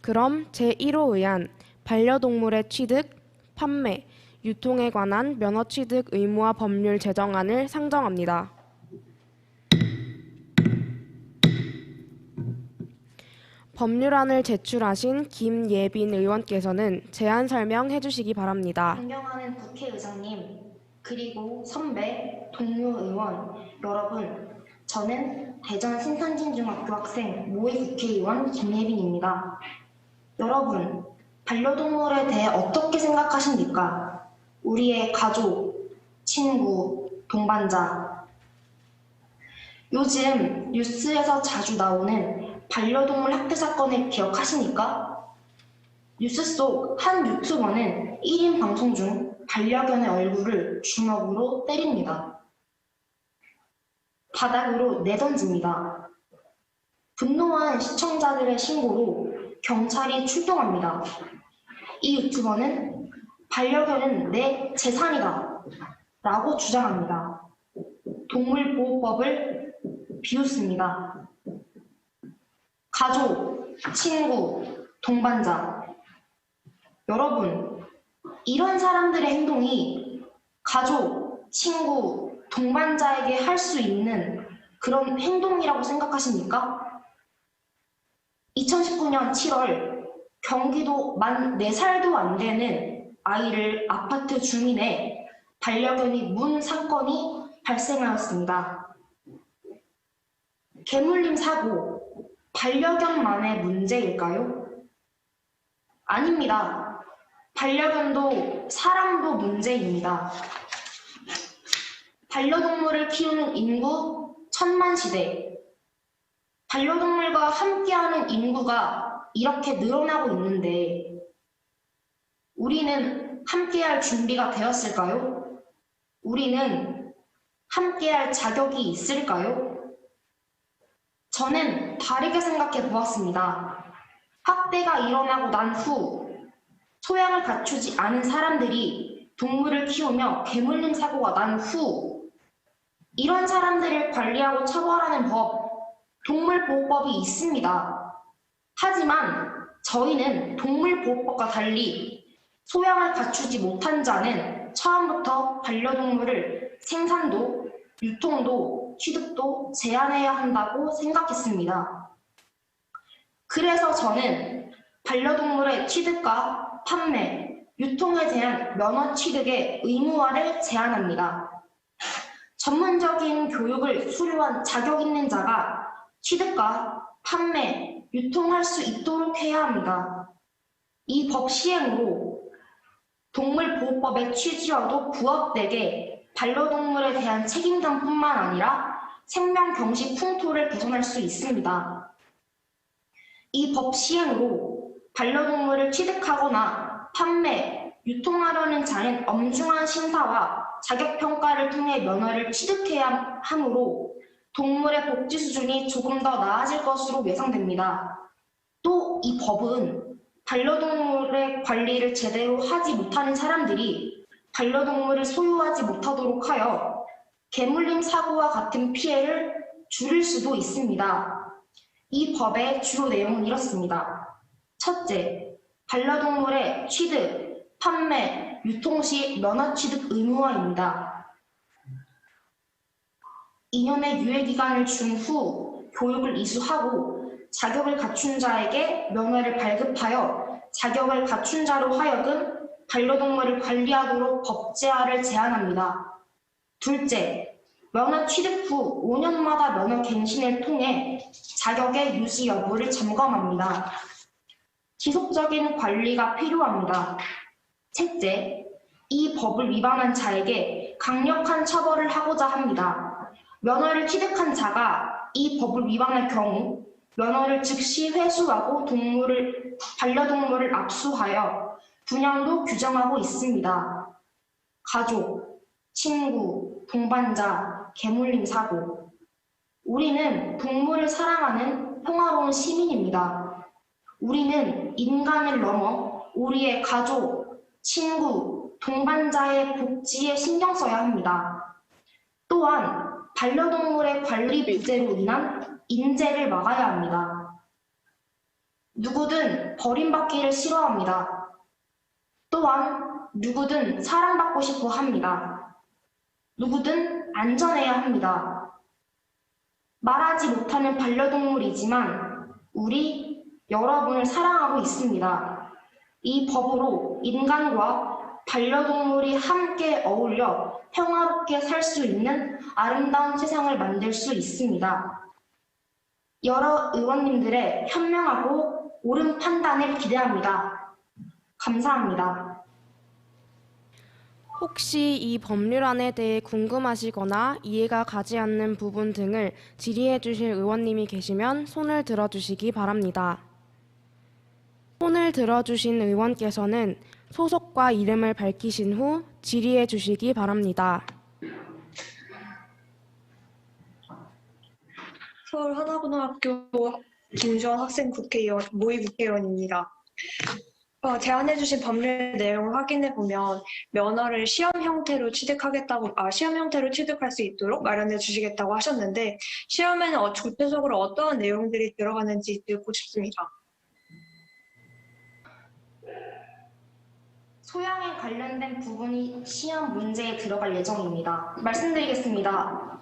그럼 제1호 의안 반려동물의 취득, 판매, 유통에 관한 면허취득 의무화 법률 제정안을 상정합니다. 법률안을 제출하신 김예빈 의원께서는 제안 설명해 주시기 바랍니다. 존경하는 국회의장님, 그리고 선배, 동료 의원 여러분, 저는 대전 신산진중학교 학생 모의 국회의원 김예빈입니다. 여러분, 반려동물에 대해 어떻게 생각하십니까? 우리의 가족, 친구, 동반자. 요즘 뉴스에서 자주 나오는 반려동물 학대 사건을 기억하십니까? 뉴스 속 한 유튜버는 1인 방송 중 반려견의 얼굴을 주먹으로 때립니다. 바닥으로 내던집니다. 분노한 시청자들의 신고로 경찰이 출동합니다. 이 유튜버는 반려견은 내 재산이다 라고 주장합니다. 동물보호법을 비웃습니다. 가족, 친구, 동반자. 여러분, 이런 사람들의 행동이 가족, 친구, 동반자에게 할 수 있는 그런 행동이라고 생각하십니까? 2019년 7월 경기도 만 4살도 안 되는 아이를 아파트 주민의 반려견이 문 사건이 발생하였습니다. 개물림 사고, 반려견만의 문제일까요? 아닙니다. 반려견도 사람도 문제입니다. 반려동물을 키우는 인구 1000만 시대. 반려동물과 함께하는 인구가 이렇게 늘어나고 있는데 우리는 함께할 준비가 되었을까요? 우리는 함께할 자격이 있을까요? 저는 다르게 생각해 보았습니다. 학대가 일어나고 난 후 소양을 갖추지 않은 사람들이 동물을 키우며 개물림 사고가 난 후 이런 사람들을 관리하고 처벌하는 법, 동물보호법이 있습니다. 하지만 저희는 동물보호법과 달리 소양을 갖추지 못한 자는 처음부터 반려동물을 생산도, 유통도, 취득도 제한해야 한다고 생각했습니다. 그래서 저는 반려동물의 취득과 판매, 유통에 대한 면허 취득의 의무화를 제안합니다. 전문적인 교육을 수료한 자격 있는 자가 취득과 판매, 유통할 수 있도록 해야 합니다. 이 법 시행으로 동물보호법의 취지와도 부합되게 반려동물에 대한 책임감뿐만 아니라 생명경시 풍토를 개선할 수 있습니다. 이 법 시행으로 반려동물을 취득하거나 판매, 유통하려는 자는 엄중한 심사와 자격평가를 통해 면허를 취득해야 하므로 동물의 복지 수준이 조금 더 나아질 것으로 예상됩니다. 또 이 법은 반려동물의 관리를 제대로 하지 못하는 사람들이 반려동물을 소유하지 못하도록 하여 개물림 사고와 같은 피해를 줄일 수도 있습니다. 이 법의 주요 내용은 이렇습니다. 첫째, 반려동물의 취득, 판매, 유통 시 면허 취득 의무화입니다. 2년의 유예기간을 준 후 교육을 이수하고 자격을 갖춘 자에게 면허를 발급하여 자격을 갖춘 자로 하여금 반려동물을 관리하도록 법제화를 제안합니다. 둘째, 면허 취득 후 5년마다 면허 갱신을 통해 자격의 유지 여부를 점검합니다. 지속적인 관리가 필요합니다. 셋째, 이 법을 위반한 자에게 강력한 처벌을 하고자 합니다. 면허를 취득한 자가 이 법을 위반할 경우 면허를 즉시 회수하고 반려동물을 압수하여 분양도 규정하고 있습니다. 가족, 친구, 동반자, 개물림 사고. 우리는 동물을 사랑하는 평화로운 시민입니다. 우리는 인간을 넘어 우리의 가족, 친구, 동반자의 복지에 신경 써야 합니다. 또한 반려동물의 관리 부재로 인한 인재를 막아야 합니다. 누구든 버림받기를 싫어합니다. 또한 누구든 사랑받고 싶어 합니다. 누구든 안전해야 합니다. 말하지 못하는 반려동물이지만 우리 여러분을 사랑하고 있습니다. 이 법으로 인간과 반려동물이 함께 어울려 평화롭게 살 수 있는 아름다운 세상을 만들 수 있습니다. 여러 의원님들의 현명하고 옳은 판단을 기대합니다. 감사합니다. 혹시 이 법률안에 대해 궁금하시거나 이해가 가지 않는 부분 등을 질의해 주실 의원님이 계시면 손을 들어주시기 바랍니다. 손을 들어주신 의원께서는 소속과 이름을 밝히신 후 질의해 주시기 바랍니다. 서울 하나고등학교 김주원 학생 국회의원, 모의 국회의원입니다. 제안해주신 법률 내용을 확인해보면 면허를 시험 형태로 취득할 수 있도록 마련해 주시겠다고 하셨는데 시험에는 구체적으로 어떠한 내용들이 들어가는지 듣고 싶습니다. 소양에 관련된 부분이 시험 문제에 들어갈 예정입니다. 말씀드리겠습니다.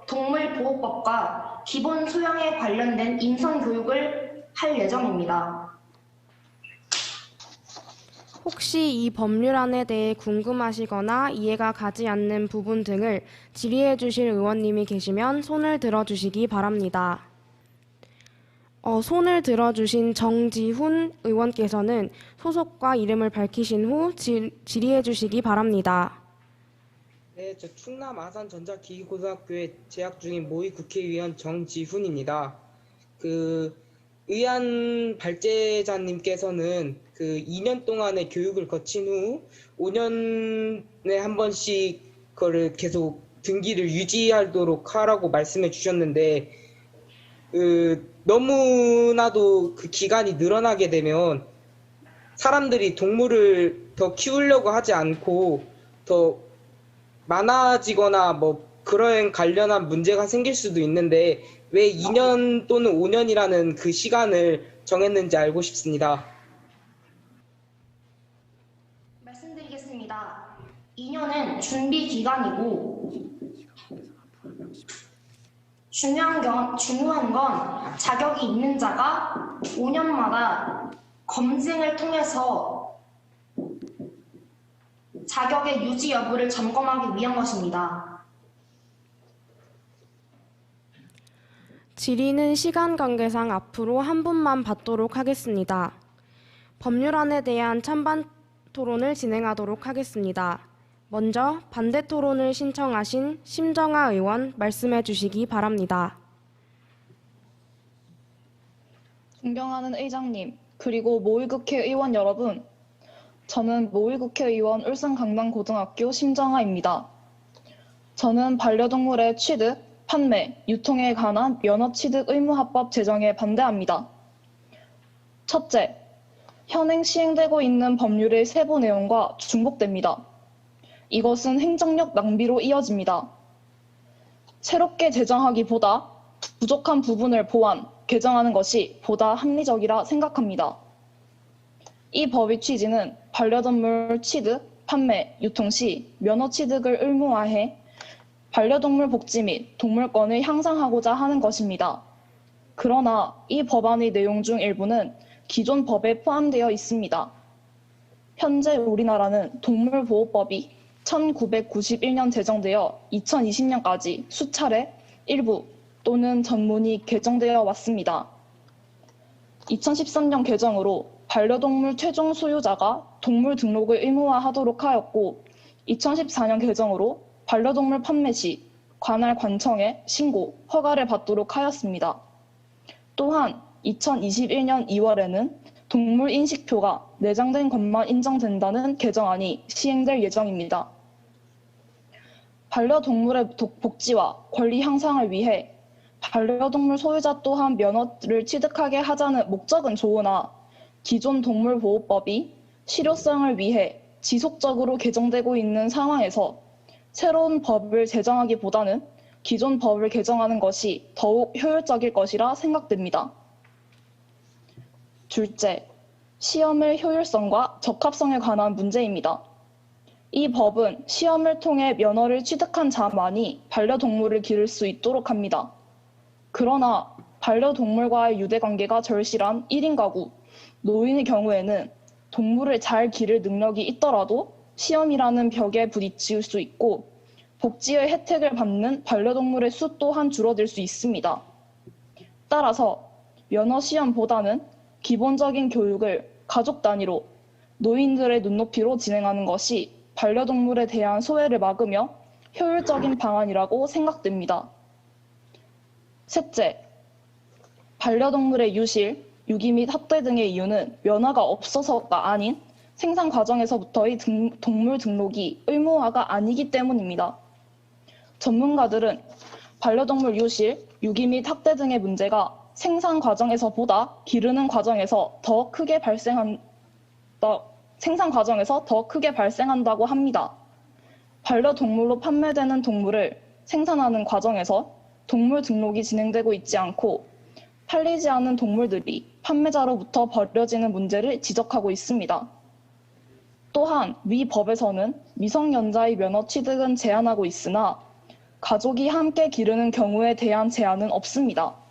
동물보호법과 기본 소양에 관련된 인성 교육을 할 예정입니다. 혹시 이 법률안에 대해 궁금하시거나 이해가 가지 않는 부분 등을 질의해 주실 의원님이 계시면 손을 들어주시기 바랍니다. 손을 들어주신 정지훈 의원께서는 소속과 이름을 밝히신 후 질의해 주시기 바랍니다. 네, 저 충남 아산전자기기고등학교에 재학 중인 모의 국회의원 정지훈입니다. 의안 발제자님께서는 2년 동안의 교육을 거친 후 5년에 한 번씩 그거를 계속 등기를 유지하도록 하라고 말씀해 주셨는데 너무나도 그 기간이 늘어나게 되면 사람들이 동물을 더 키우려고 하지 않고 더 많아지거나 뭐 그런 관련한 문제가 생길 수도 있는데 왜 2년 또는 5년이라는 그 시간을 정했는지 알고 싶습니다. 말씀드리겠습니다. 2년은 준비 기간이고 중요한 건 자격이 있는 자가 5년마다 검증을 통해서 자격의 유지 여부를 점검하기 위한 것입니다. 질의는 시간 관계상 앞으로 한 분만 받도록 하겠습니다. 법률안에 대한 찬반 토론을 진행하도록 하겠습니다. 먼저 반대 토론을 신청하신 심정아 의원 말씀해 주시기 바랍니다. 존경하는 의장님, 그리고 모의국회의원 여러분, 저는 모의국회의원 울산강남고등학교 심정아입니다. 저는 반려동물의 취득, 판매, 유통에 관한 면허취득 의무화법 제정에 반대합니다. 첫째, 현행 시행되고 있는 법률의 세부 내용과 중복됩니다. 이것은 행정력 낭비로 이어집니다. 새롭게 제정하기보다 부족한 부분을 보완, 개정하는 것이 보다 합리적이라 생각합니다. 이 법의 취지는 반려동물 취득, 판매, 유통 시 면허 취득을 의무화해 반려동물 복지 및 동물권을 향상하고자 하는 것입니다. 그러나 이 법안의 내용 중 일부는 기존 법에 포함되어 있습니다. 현재 우리나라는 동물보호법이 1991년 제정되어 2020년까지 수차례 일부 또는 전문이 개정되어 왔습니다. 2013년 개정으로 반려동물 최종 소유자가 동물 등록을 의무화하도록 하였고 2014년 개정으로 반려동물 판매 시 관할 관청에 신고, 허가를 받도록 하였습니다. 또한 2021년 2월에는 동물 인식표가 내장된 것만 인정된다는 개정안이 시행될 예정입니다. 반려동물의 복지와 권리 향상을 위해 반려동물 소유자 또한 면허를 취득하게 하자는 목적은 좋으나 기존 동물보호법이 실효성을 위해 지속적으로 개정되고 있는 상황에서 새로운 법을 제정하기보다는 기존 법을 개정하는 것이 더욱 효율적일 것이라 생각됩니다. 둘째, 시험의 효율성과 적합성에 관한 문제입니다. 이 법은 시험을 통해 면허를 취득한 자만이 반려동물을 기를 수 있도록 합니다. 그러나 반려동물과의 유대관계가 절실한 1인 가구, 노인의 경우에는 동물을 잘 기를 능력이 있더라도 시험이라는 벽에 부딪힐 수 있고 복지의 혜택을 받는 반려동물의 수 또한 줄어들 수 있습니다. 따라서 면허 시험보다는 기본적인 교육을 가족 단위로 노인들의 눈높이로 진행하는 것이 반려동물에 대한 소외를 막으며 효율적인 방안이라고 생각됩니다. 셋째, 반려동물의 유실, 유기 및 학대 등의 이유는 면허가 없어서가 아닌 생산 과정에서부터의 동물 등록이 의무화가 아니기 때문입니다. 전문가들은 반려동물 유실, 유기 및 학대 등의 문제가 생산 과정에서보다 기르는 과정에서 더 크게 발생한다고 합니다. 반려동물로 판매되는 동물을 생산하는 과정에서 동물 등록이 진행되고 있지 않고 팔리지 않은 동물들이 판매자로부터 버려지는 문제를 지적하고 있습니다. 또한 위 법에서는 미성년자의 면허 취득은 제한하고 있으나 가족이 함께 기르는 경우에 대한 제한은 없습니다.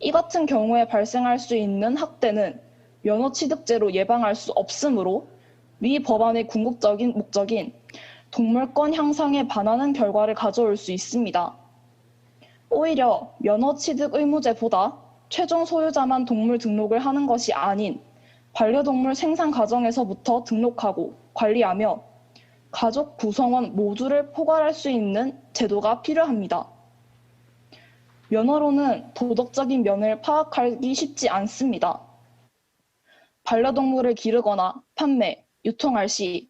이 같은 경우에 발생할 수 있는 학대는 면허 취득제로 예방할 수 없으므로 위 법안의 궁극적인 목적인 동물권 향상에 반하는 결과를 가져올 수 있습니다. 오히려 면허 취득 의무제보다 최종 소유자만 동물 등록을 하는 것이 아닌 반려동물 생산 과정에서부터 등록하고 관리하며 가족 구성원 모두를 포괄할 수 있는 제도가 필요합니다. 면허로는 도덕적인 면을 파악하기 쉽지 않습니다. 반려동물을 기르거나 판매, 유통할 시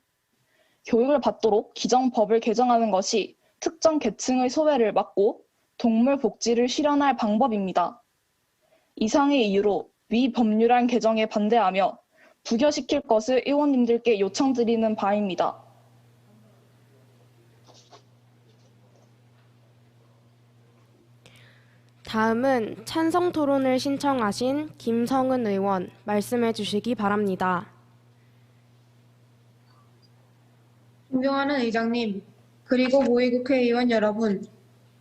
교육을 받도록 기정법을 개정하는 것이 특정 계층의 소외를 막고 동물 복지를 실현할 방법입니다. 이상의 이유로 위 법률안 개정에 반대하며 부결시킬 것을 의원님들께 요청드리는 바입니다. 다음은 찬성 토론을 신청하신 김성은 의원 말씀해 주시기 바랍니다. 존경하는 의장님, 그리고 모의 국회의원 여러분,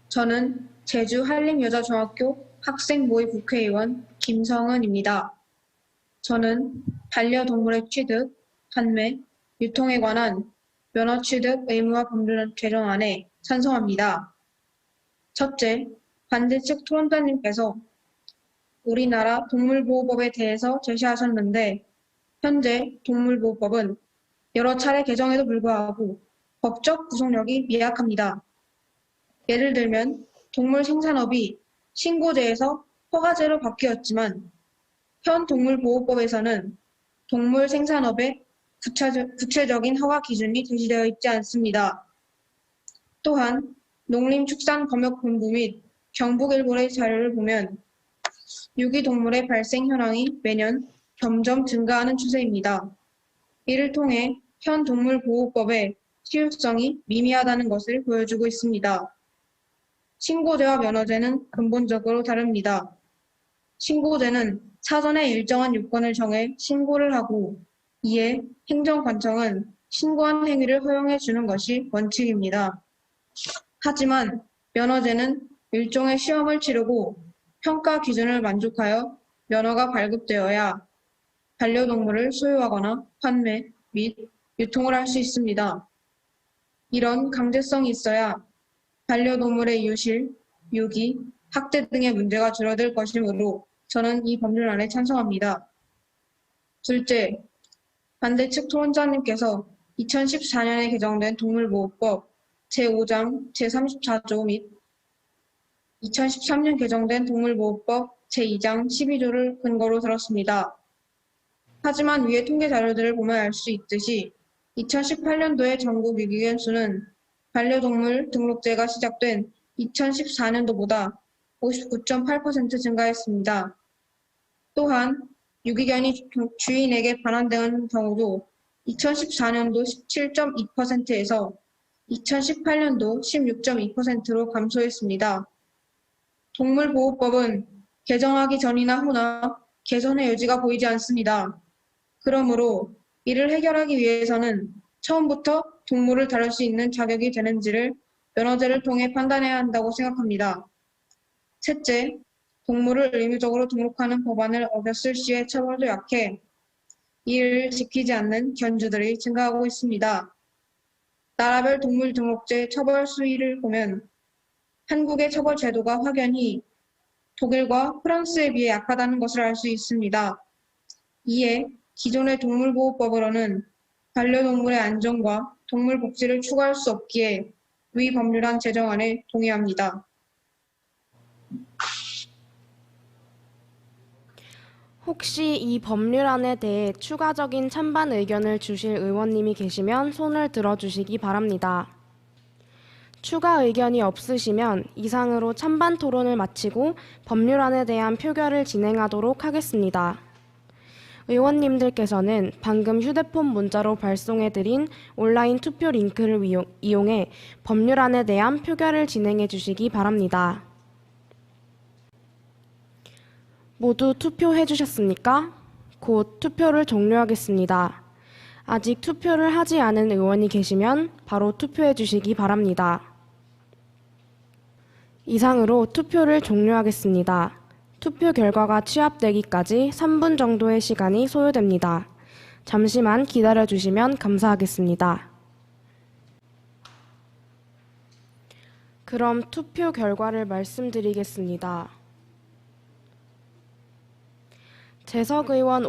저는 제주 한림여자중학교 학생 모의 국회의원 김성은입니다. 저는 반려동물의 취득, 판매, 유통에 관한 면허 취득 의무화 법률 개정안에 찬성합니다. 첫째, 반대측 토론자님께서 우리나라 동물보호법에 대해서 제시하셨는데 현재 동물보호법은 여러 차례 개정에도 불구하고 법적 구속력이 미약합니다. 예를 들면 동물 생산업이 신고제에서 허가제로 바뀌었지만 현 동물보호법에서는 동물 생산업의 구체적인 허가 기준이 제시되어 있지 않습니다. 또한 농림축산검역본부 및 경북일보의 자료를 보면 유기동물의 발생 현황이 매년 점점 증가하는 추세입니다. 이를 통해 현 동물보호법의 실효성이 미미하다는 것을 보여주고 있습니다. 신고제와 면허제는 근본적으로 다릅니다. 신고제는 사전에 일정한 요건을 정해 신고를 하고 이에 행정관청은 신고한 행위를 허용해 주는 것이 원칙입니다. 하지만 면허제는 일종의 시험을 치르고 평가 기준을 만족하여 면허가 발급되어야 반려동물을 소유하거나 판매 및 유통을 할 수 있습니다. 이런 강제성이 있어야 반려동물의 유실, 유기, 학대 등의 문제가 줄어들 것이므로 저는 이 법률안에 찬성합니다. 둘째, 반대측 토론자님께서 2014년에 개정된 동물보호법 제5장 제34조 및 2013년 개정된 동물보호법 제2장 12조를 근거로 들었습니다. 하지만 위의 통계 자료들을 보면 알 수 있듯이 2018년도의 전국 유기견 수는 반려동물 등록제가 시작된 2014년도보다 59.8% 증가했습니다. 또한 유기견이 주인에게 반환되는 경우도 2014년도 17.2%에서 2018년도 16.2%로 감소했습니다. 동물보호법은 개정하기 전이나 후나 개선의 여지가 보이지 않습니다. 그러므로 이를 해결하기 위해서는 처음부터 동물을 다룰 수 있는 자격이 되는지를 면허제를 통해 판단해야 한다고 생각합니다. 셋째, 동물을 의무적으로 등록하는 법안을 어겼을 시의 처벌도 약해 이를 지키지 않는 견주들이 증가하고 있습니다. 나라별 동물 등록제 처벌 수위를 보면 한국의 처벌 제도가 확연히 독일과 프랑스에 비해 약하다는 것을 알 수 있습니다. 이에 기존의 동물보호법으로는 반려동물의 안전과 동물 복지를 추구할 수 없기에 위 법률안 제정안에 동의합니다. 혹시 이 법률안에 대해 추가적인 찬반 의견을 주실 의원님이 계시면 손을 들어주시기 바랍니다. 추가 의견이 없으시면 이상으로 찬반 토론을 마치고 법률안에 대한 표결을 진행하도록 하겠습니다. 의원님들께서는 방금 휴대폰 문자로 발송해드린 온라인 투표 링크를 이용해 법률안에 대한 표결을 진행해 주시기 바랍니다. 모두 투표해 주셨습니까? 곧 투표를 종료하겠습니다. 아직 투표를 하지 않은 의원이 계시면 바로 투표해 주시기 바랍니다. 이상으로 투표를 종료하겠습니다. 투표 결과가 취합되기까지 3분 정도의 시간이 소요됩니다. 잠시만 기다려 주시면 감사하겠습니다. 그럼 투표 결과를 말씀드리겠습니다. 재석 의원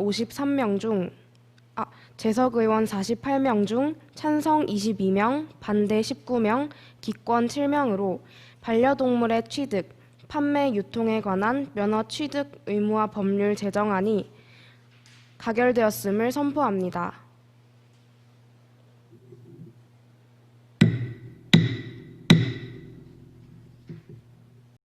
48명 중 찬성 22명, 반대 19명, 기권 7명으로 반려동물의 취득, 판매, 유통에 관한 면허 취득 의무화 법률 제정안이 가결되었음을 선포합니다.